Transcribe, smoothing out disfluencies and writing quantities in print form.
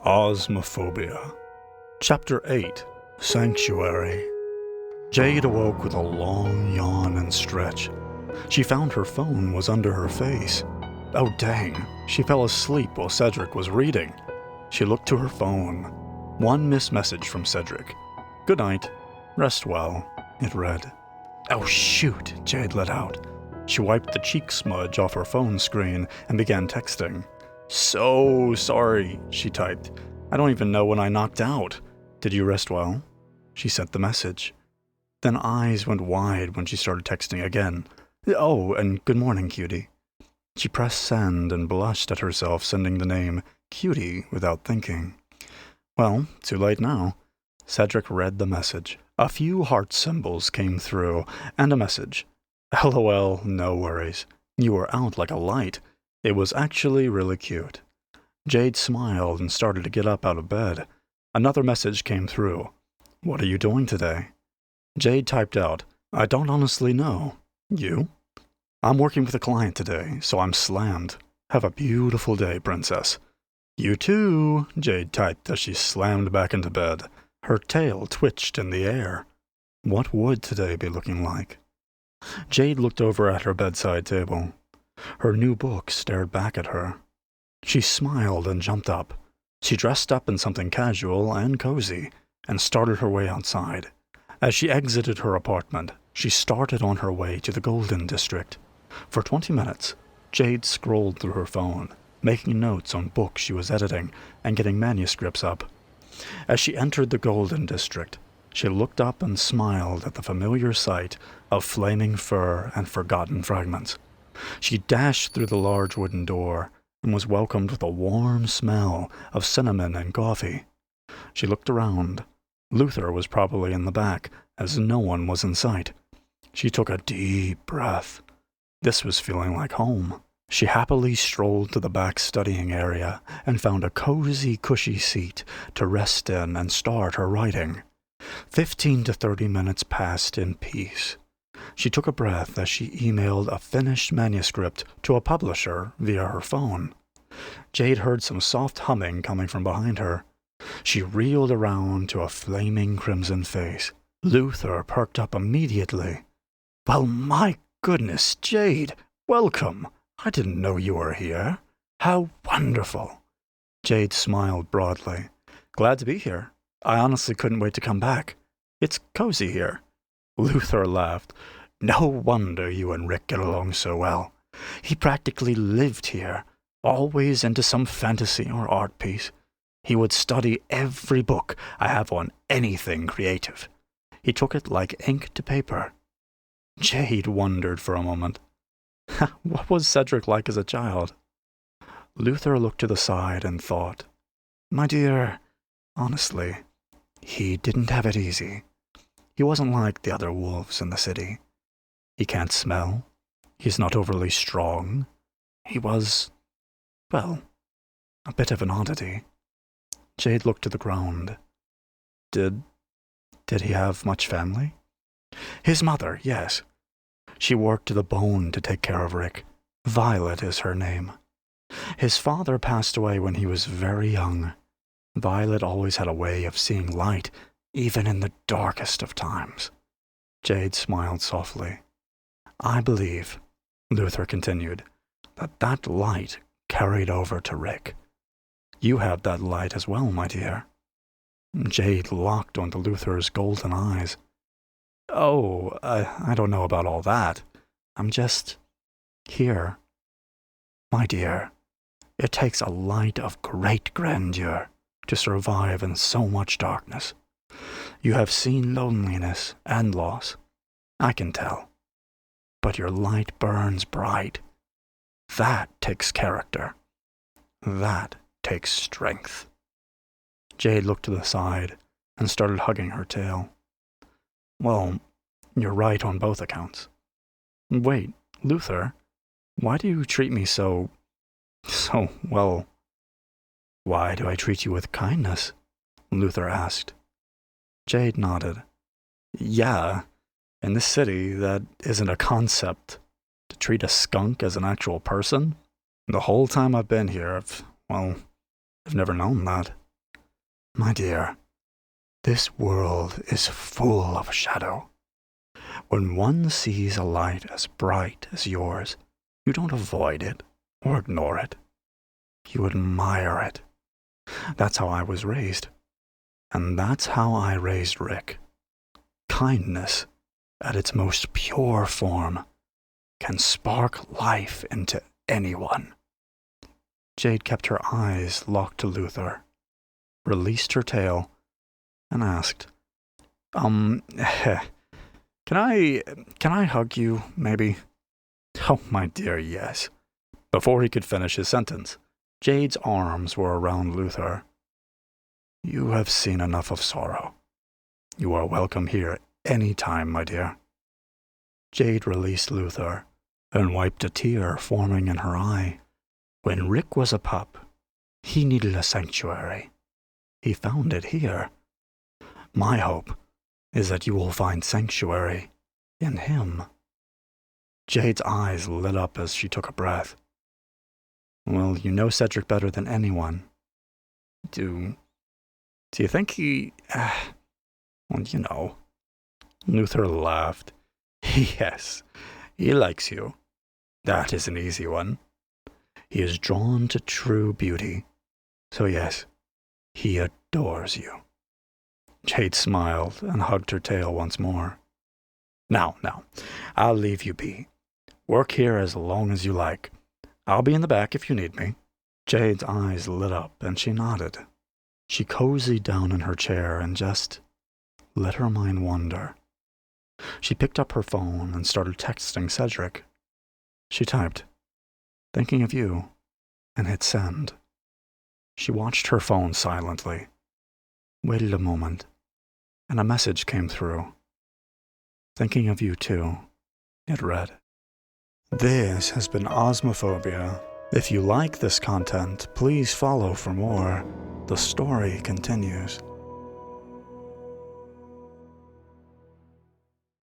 Osmophobia. Chapter 8. Sanctuary. Jade awoke with a long yawn and stretch. She found her phone was under her face. Oh dang, she fell asleep while Cedric was reading. She looked to her phone. One missed message from Cedric. "Good night. Rest well," it read. Oh shoot, Jade let out. She wiped the cheek smudge off her phone screen and began texting. "So sorry," she typed. "I don't even know when I knocked out. Did you rest well?" She sent the message. Then eyes went wide when she started texting again. "Oh, and good morning, cutie." She pressed send and blushed at herself sending the name Cutie without thinking. Well, too late now. Cedric read the message. A few heart symbols came through, and a message. "LOL, no worries. You were out like a light. It was actually really cute." Jade smiled and started to get up out of bed. Another message came through. "What are you doing today?" Jade typed out, "I don't honestly know. You?" "I'm working with a client today, so I'm slammed. Have a beautiful day, princess." "You too," Jade typed as she slammed back into bed. Her tail twitched in the air. What would today be looking like? Jade looked over at her bedside table. Her new book stared back at her. She smiled and jumped up. She dressed up in something casual and cozy and started her way outside. As she exited her apartment, she started on her way to the Golden District. For 20 minutes, Jade scrolled through her phone, making notes on books she was editing and getting manuscripts up. As she entered the Golden District, she looked up and smiled at the familiar sight of flaming fur and forgotten fragments. She dashed through the large wooden door and was welcomed with a warm smell of cinnamon and coffee. She looked around. Luther was probably in the back, as no one was in sight. She took a deep breath. This was feeling like home. She happily strolled to the back studying area and found a cozy, cushy seat to rest in and start her writing. 15 to 30 minutes passed in peace. She took a breath as she emailed a finished manuscript to a publisher via her phone. Jade heard some soft humming coming from behind her. She reeled around to a flaming crimson face. Luther perked up immediately. "Well, my goodness, Jade, welcome. I didn't know you were here. How wonderful." Jade smiled broadly. "Glad to be here. I honestly couldn't wait to come back. It's cozy here." Luther laughed. "No wonder you and Rick get along so well. He practically lived here, always into some fantasy or art piece. He would study every book I have on anything creative. He took it like ink to paper." Jade wondered for a moment. What was Cedric like as a child? Luther looked to the side and thought, "My dear, honestly, he didn't have it easy. He wasn't like the other wolves in the city. He can't smell. He's not overly strong. He was, well, a bit of an oddity." Jade looked to the ground. Did he have much family?" "His mother, yes. She worked to the bone to take care of Rick. Violet is her name. His father passed away when he was very young. Violet always had a way of seeing light, even in the darkest of times." Jade smiled softly. "I believe," Luther continued, that light carried over to Rick. You have that light as well, my dear." Jade locked onto Luther's golden eyes. "Oh, I don't know about all that. I'm just here. My dear, it takes a light of great grandeur to survive in so much darkness. You have seen loneliness and loss, I can tell. But your light burns bright. That takes character. That takes strength." Jade looked to the side and started hugging her tail. "Well, you're right on both accounts." "Wait, Luther, why do you treat me so, well?" "Why do I treat you with kindness?" Luther asked. Jade nodded. "Yeah, in this city, that isn't a concept. To treat a skunk as an actual person? The whole time I've been here, I've never known that." My dear, this world is full of shadow. When one sees a light as bright as yours, you don't avoid it or ignore it. You admire it. That's how I was raised. And that's how I raised Rick. Kindness, at its most pure form, can spark life into anyone. Jade kept her eyes locked to Luther, released her tail, and asked, can I hug you, maybe? Oh, my dear, yes. Before he could finish his sentence, Jade's arms were around Luther. You have seen enough of sorrow. You are welcome here any time, my dear. Jade released Luther and wiped a tear forming in her eye. When Rick was a pup, he needed a sanctuary. He found it here. My hope is that you will find sanctuary in him. Jade's eyes lit up as she took a breath. Well, you know Cedric better than anyone. Do you think he... well, you know. Luther laughed. Yes, he likes you. That is an easy one. He is drawn to true beauty. So yes, he adores you. Jade smiled and hugged her tail once more. Now, I'll leave you be. Work here as long as you like. I'll be in the back if you need me. Jade's eyes lit up and she nodded. She cozied down in her chair and just let her mind wander. She picked up her phone and started texting Cedric. She typed, "Thinking of you," and hit send. She watched her phone silently, waited a moment, and a message came through. "Thinking of you too," it read. This has been Osmophobia. If you like this content, please follow for more. The story continues.